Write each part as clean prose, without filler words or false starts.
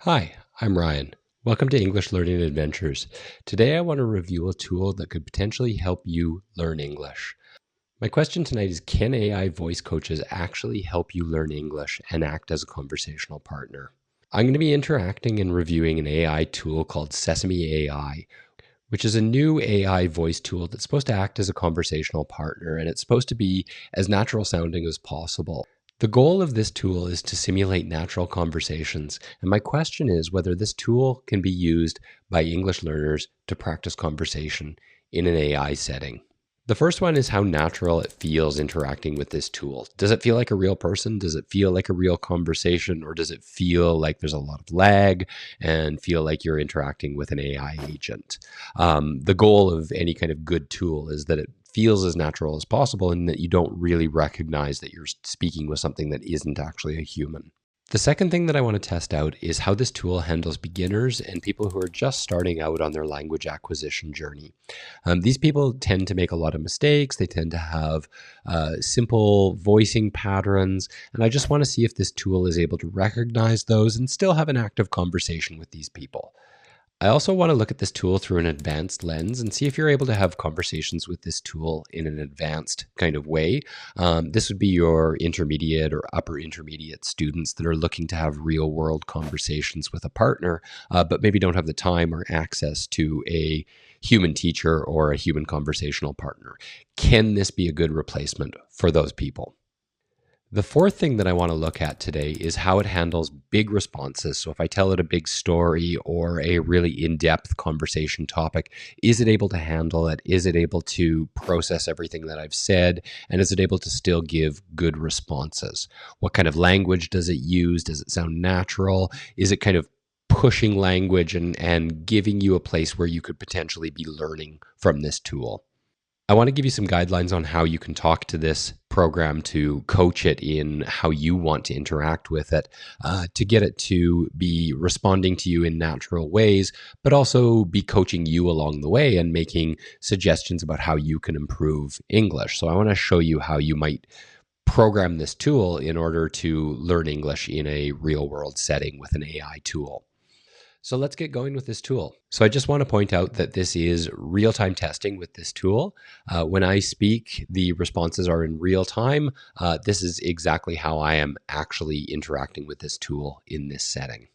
Hi, I'm Ryan. Welcome to English Learning Adventures. Today I want to review a tool that could potentially help you learn English. My question tonight is, can AI voice coaches actually help you learn English and act as a conversational partner? I'm going to be interacting and reviewing an AI tool called Sesame AI, which is a new AI voice tool that's supposed to act as a conversational partner, and it's supposed to be as natural sounding as possible. The goal of this tool is to simulate natural conversations, and my question is whether this tool can be used by English learners to practice conversation in an AI setting. The first one is how natural it feels interacting with this tool. Does it feel like a real person? Does it feel like a real conversation? Or does it feel like there's a lot of lag and feel like you're interacting with an AI agent? The goal of any kind of good tool is that it feels as natural as possible and that you don't really recognize that you're speaking with something that isn't actually a human. The second thing that I want to test out is how this tool handles beginners and people who are just starting out on their language acquisition journey. These people tend to make a lot of mistakes. They tend to have simple voicing patterns. And I just want to see if this tool is able to recognize those and still have an active conversation with these people. I also want to look at this tool through an advanced lens and see if you're able to have conversations with this tool in an advanced kind of way. This would be your intermediate or upper intermediate students that are looking to have real world conversations with a partner, but maybe don't have the time or access to a human teacher or a human conversational partner. Can this be a good replacement for those people? The fourth thing that I want to look at today is how it handles big responses. So if I tell it a big story or a really in-depth conversation topic, is it able to handle it? Is it able to process everything that I've said? And is it able to still give good responses? What kind of language does it use? Does it sound natural? Is it kind of pushing language and giving you a place where you could potentially be learning from this tool? I want to give you some guidelines on how you can talk to this program to coach it in how you want to interact with it, to get it to be responding to you in natural ways, but also be coaching you along the way and making suggestions about how you can improve English. So I want to show you how you might program this tool in order to learn English in a real world setting with an AI tool. So let's get going with this tool. So I just want to point out that this is real-time testing with this tool. When I speak, the responses are in real time. This is exactly how I am actually interacting with this tool in this setting.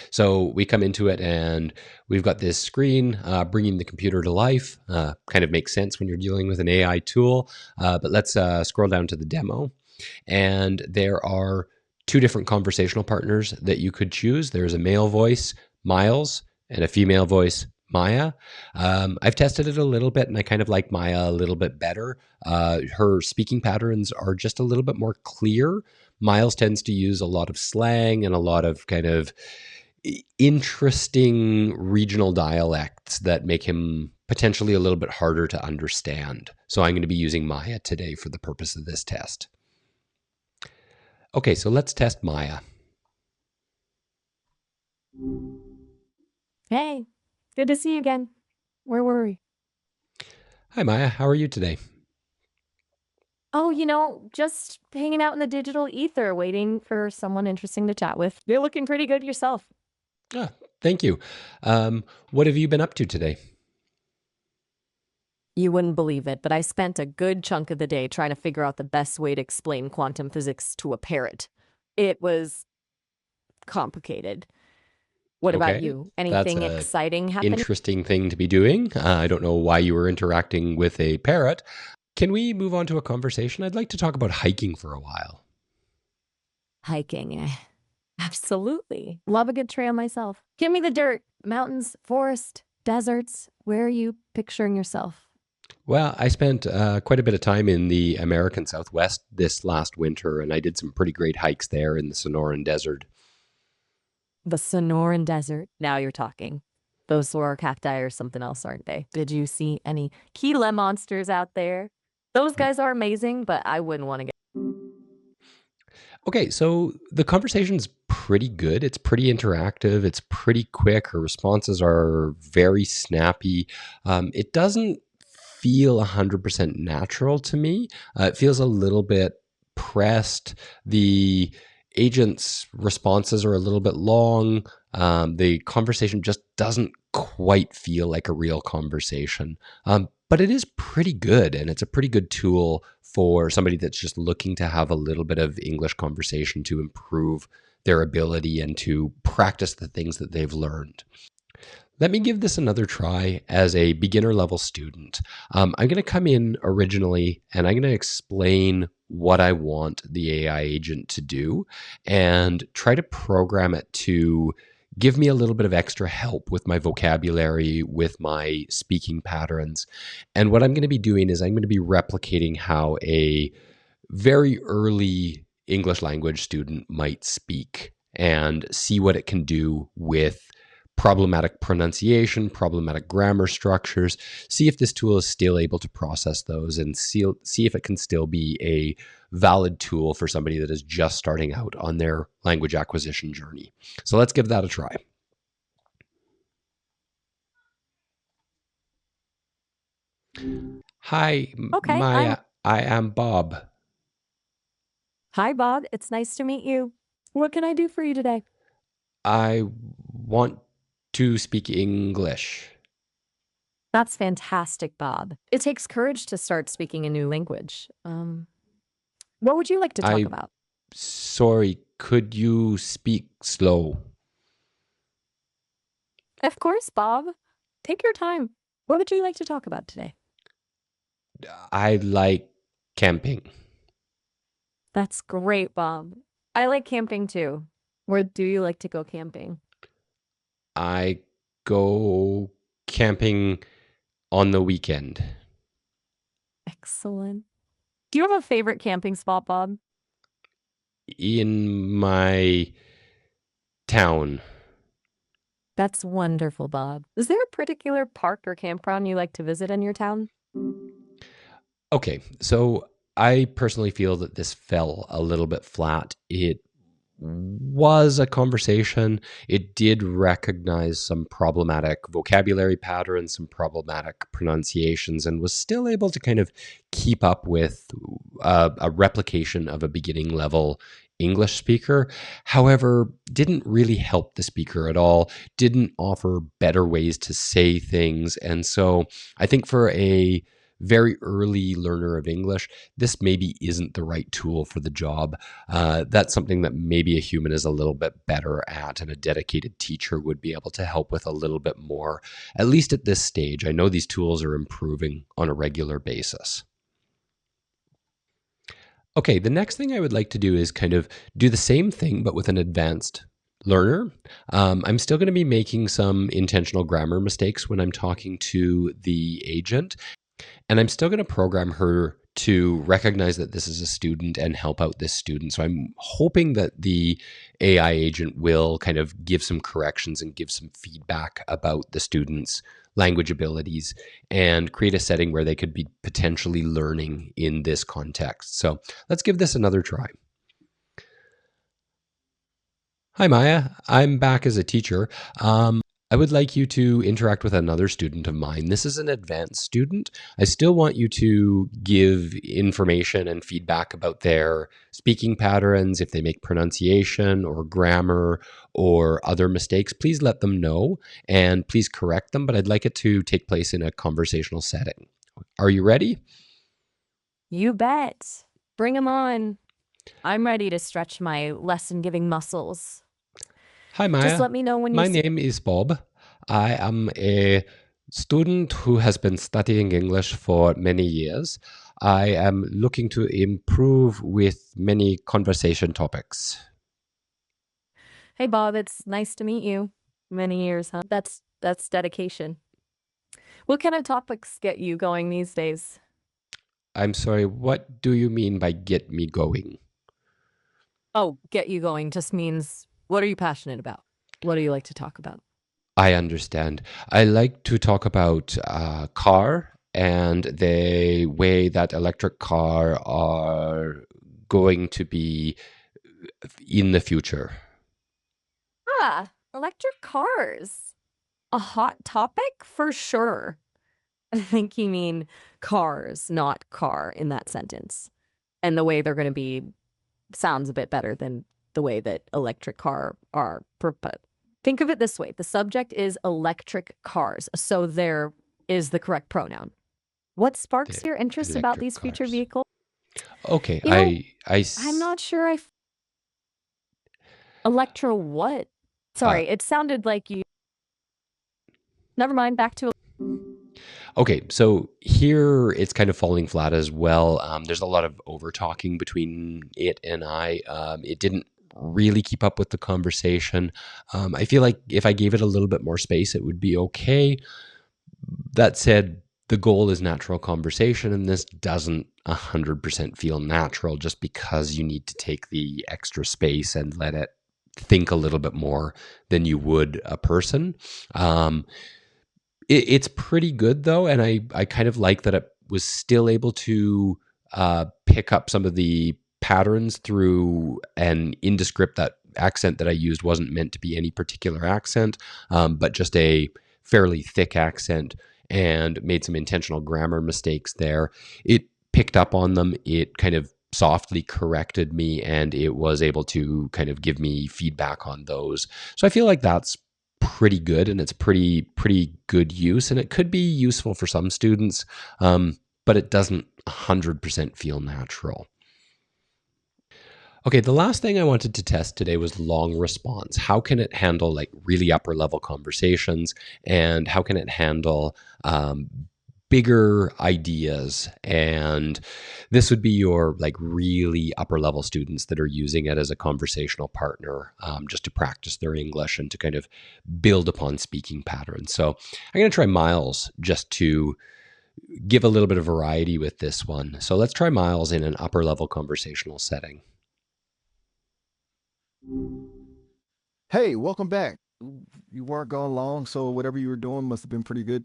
So we come into it and we've got this screen bringing the computer to life. Kind of makes sense when you're dealing with an AI tool. But let's scroll down to the demo. And there are two different conversational partners that you could choose. There's a male voice, Miles, and a female voice, Maya. I've tested it a little bit and I kind of like Maya a little bit better. Her speaking patterns are just a little bit more clear. Miles tends to use a lot of slang and a lot of kind of interesting regional dialects that make him potentially a little bit harder to understand. So I'm going to be using Maya today for the purpose of this test. Okay, so let's test Maya. Hey, good to see you again. Where were we? Hi, Maya. How are you today? Oh, just hanging out in the digital ether, waiting for someone interesting to chat with. You're looking pretty good yourself. Ah, thank you. What have you been up to today? You wouldn't believe it, but I spent a good chunk of the day trying to figure out the best way to explain quantum physics to a parrot. It was complicated. What about Okay, you? that's Anything a exciting happening? interesting thing to be doing. I don't know why you were interacting with a parrot. Can we move on to a conversation? I'd like to talk about hiking for a while. Hiking. Absolutely. Love a good trail myself. Give me the dirt. Mountains, forest, deserts. Where are you picturing yourself? Well, I spent quite a bit of time in the American Southwest this last winter, and I did some pretty great hikes there in the Sonoran Desert. The Sonoran Desert. Now you're talking. Those sorar cacti are something else, aren't they? Did you see any Gila monsters out there? Those guys are amazing, but I wouldn't want to get. Okay, so the conversation's pretty good. It's pretty interactive. It's pretty quick. Her responses are very snappy. It doesn't feel 100% natural to me. It feels a little bit pressed. The agent's responses are a little bit long. The conversation just doesn't quite feel like a real conversation. But it is pretty good, and it's a pretty good tool for somebody that's just looking to have a little bit of English conversation to improve their ability and to practice the things that they've learned. Let me give this another try as a beginner level student. I'm going to come in originally and I'm going to explain what I want the AI agent to do and try to program it to give me a little bit of extra help with my vocabulary, with my speaking patterns. And what I'm going to be doing is I'm going to be replicating how a very early English language student might speak and see what it can do with problematic pronunciation, problematic grammar structures, see if this tool is still able to process those and see if it can still be a valid tool for somebody that is just starting out on their language acquisition journey. So let's give that a try. Hi, Okay, Maya. I am Bob. Hi, Bob. It's nice to meet you. What can I do for you today? I want to speak English. That's fantastic, Bob. It takes courage to start speaking a new language. What would you like to talk I about? Sorry, could you speak slow? Of course, Bob. Take your time. What would you like to talk about today? I like camping. That's great, Bob. I like camping too. Where do you like to go camping? I go camping on the weekend Excellent. Do you have a favorite camping spot, Bob? in my town. That's wonderful, Bob. Is there a particular park or campground you like to visit in your town? Okay, so I personally feel that this fell a little bit flat. It was a conversation. It did recognize some problematic vocabulary patterns, some problematic pronunciations, and was still able to kind of keep up with a replication of a beginning level English speaker. However, didn't really help the speaker at all, didn't offer better ways to say things. And so I think for a very early learner of English, this maybe isn't the right tool for the job. That's something that maybe a human is a little bit better at, and a dedicated teacher would be able to help with a little bit more, at least at this stage. I know these tools are improving on a regular basis. Okay, the next thing I would like to do is kind of do the same thing, but with an advanced learner. I'm still going to be making some intentional grammar mistakes when I'm talking to the agent. And I'm still going to program her to recognize that this is a student and help out this student. So I'm hoping that the AI agent will kind of give some corrections and give some feedback about the student's language abilities and create a setting where they could be potentially learning in this context. So let's give this another try. Hi, Maya. I'm back as a teacher. I would like you to interact with another student of mine. This is an advanced student. I still want you to give information and feedback about their speaking patterns. If they make pronunciation or grammar or other mistakes, please let them know and please correct them. But I'd like it to take place in a conversational setting. Are you ready? You bet. Bring 'em on. I'm ready to stretch my lesson giving muscles. Hi, Just Maya. let me know when you My see. name is Bob. I am a student who has been studying English for many years. I am looking to improve with many conversation topics. Hey, Bob, it's nice to meet you. Many years, huh? That's dedication. What kind of topics get you going these days? I'm sorry, what do you mean by get me going? Oh, get you going just means what are you passionate about? What do you like to talk about? I understand. I like to talk about car and the way that electric car are going to be in the future. Ah, electric cars. A hot topic for sure. I think you mean cars, not car in that sentence. And the way they're going to be sounds a bit better than the way that electric car are. Think of it this way: the subject is electric cars, so there is the correct pronoun. What The sparks your interest about electric these future cars. vehicles? Okay, You know, I'm not sure I. Electro what? uh, Sorry, it sounded like you. Never mind. Back to. okay, so here it's kind of falling flat as well. There's a lot of over talking between it and I. It didn't really keep up with the conversation. I feel like if I gave it a little bit more space, it would be okay. That said, the goal is natural conversation, and this doesn't 100% feel natural just because you need to take the extra space and let it think a little bit more than you would a person. Um, it's pretty good though, and I kind of like that it was still able to pick up some of the patterns through an indescript. That accent that I used wasn't meant to be any particular accent, but just a fairly thick accent, and made some intentional grammar mistakes there. It picked up on them. It kind of softly corrected me, and it was able to kind of give me feedback on those. So I feel like that's pretty good, and it's pretty good use, and it could be useful for some students, but it doesn't 100% feel natural. Okay, the last thing I wanted to test today was long response. How can it handle like really upper level conversations, and how can it handle bigger ideas? And this would be your like really upper level students that are using it as a conversational partner, just to practice their English and to kind of build upon speaking patterns. So I'm going to try Miles just to give a little bit of variety with this one. So let's try Miles in an upper level conversational setting. Hey, welcome back. You weren't gone long, so whatever you were doing must have been pretty good,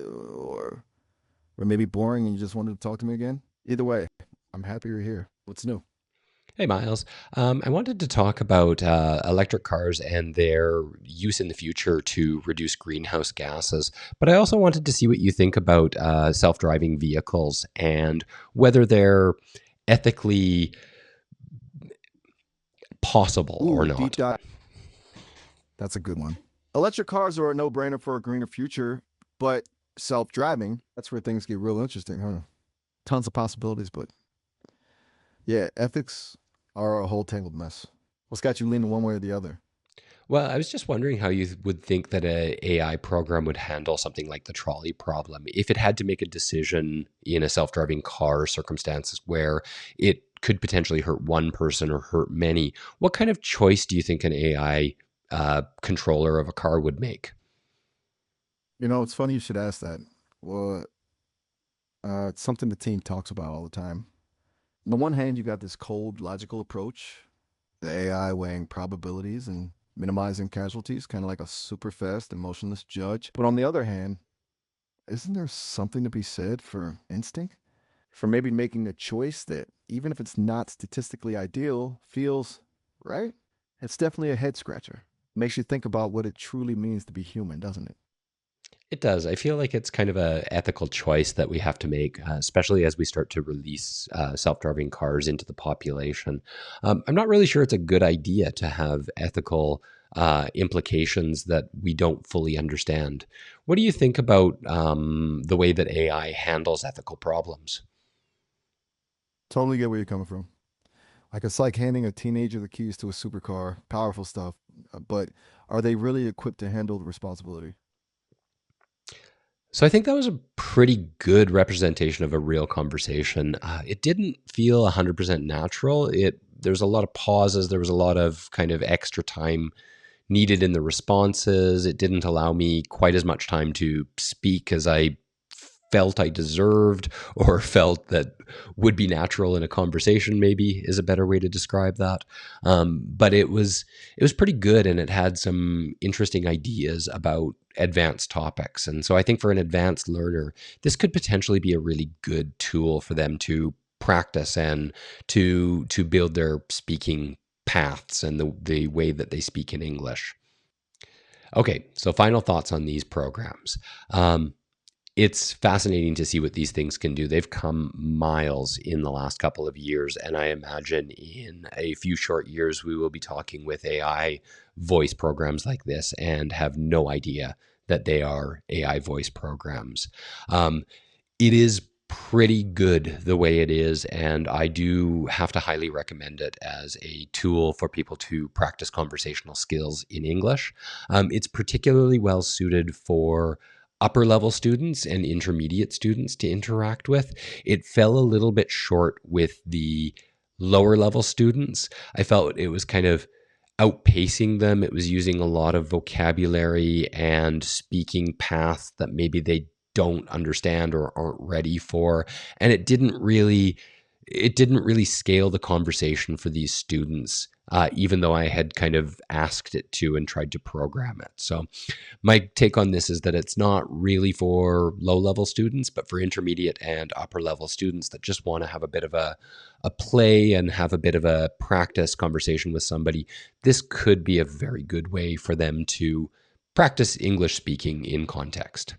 or maybe boring, and you just wanted to talk to me again. Either way, I'm happy you're here. What's new? Hey, Miles. I wanted to talk about electric cars and their use in the future to reduce greenhouse gases. But I also wanted to see what you think about self driving vehicles and whether they're ethically possible or Ooh, deep not. dive. That's a good one. Electric cars are a no-brainer for a greener future, but self-driving, that's where things get real interesting, huh? Tons of possibilities, but yeah, ethics are a whole tangled mess. What's got you leaning one way or the other? Well, I was just wondering how you would think that a AI program would handle something like the trolley problem if it had to make a decision in a self-driving car circumstances where it could potentially hurt one person or hurt many. What kind of choice do you think an AI controller of a car would make? You know, it's funny you should ask that. Well, it's something the team talks about all the time. On the one hand, you got this cold, logical approach, the AI weighing probabilities and minimizing casualties, kind of like a super fast, emotionless judge. But on the other hand, isn't there something to be said for instinct? For maybe making a choice that, even if it's not statistically ideal, feels right? It's definitely a head scratcher. Makes you think about what it truly means to be human, doesn't it? It does. I feel like it's kind of a ethical choice that we have to make, especially as we start to release self-driving cars into the population. I'm not really sure it's a good idea to have ethical implications that we don't fully understand. What do you think about the way that AI handles ethical problems? Totally get where you're coming from. Like it's like handing a teenager the keys to a supercar, powerful stuff, but are they really equipped to handle the responsibility? So I think that was a pretty good representation of a real conversation. It didn't feel 100% natural. There's a lot of pauses. There was a lot of kind of extra time needed in the responses. It didn't allow me quite as much time to speak as I felt I deserved or felt that would be natural in a conversation, maybe is a better way to describe that. But it was pretty good, and it had some interesting ideas about advanced topics. And so I think for an advanced learner, this could potentially be a really good tool for them to practice and to build their speaking paths and the way that they speak in English. Okay, so final thoughts on these programs. it's fascinating to see what these things can do. They've come miles in the last couple of years, and I imagine in a few short years we will be talking with AI voice programs like this and have no idea that they are AI voice programs. It is pretty good the way it is, and I do have to highly recommend it as a tool for people to practice conversational skills in English. It's particularly well suited for upper level students and intermediate students to interact with. It fell a little bit short with the lower level students. I felt it was kind of outpacing them. It was using a lot of vocabulary and speaking paths that maybe they don't understand or aren't ready for, and it didn't really scale the conversation for these students, even though I had kind of asked it to and tried to program it. So my take on this is that it's not really for low level students, but for intermediate and upper level students that just want to have a bit of a play and have a bit of a practice conversation with somebody. This could be a very good way for them to practice English speaking in context.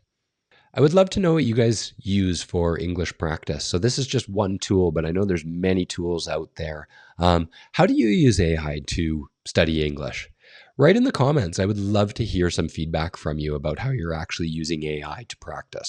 I would love to know what you guys use for English practice. So this is just one tool, but I know there's many tools out there. How do you use AI to study English? Write in the comments. I would love to hear some feedback from you about how you're actually using AI to practice.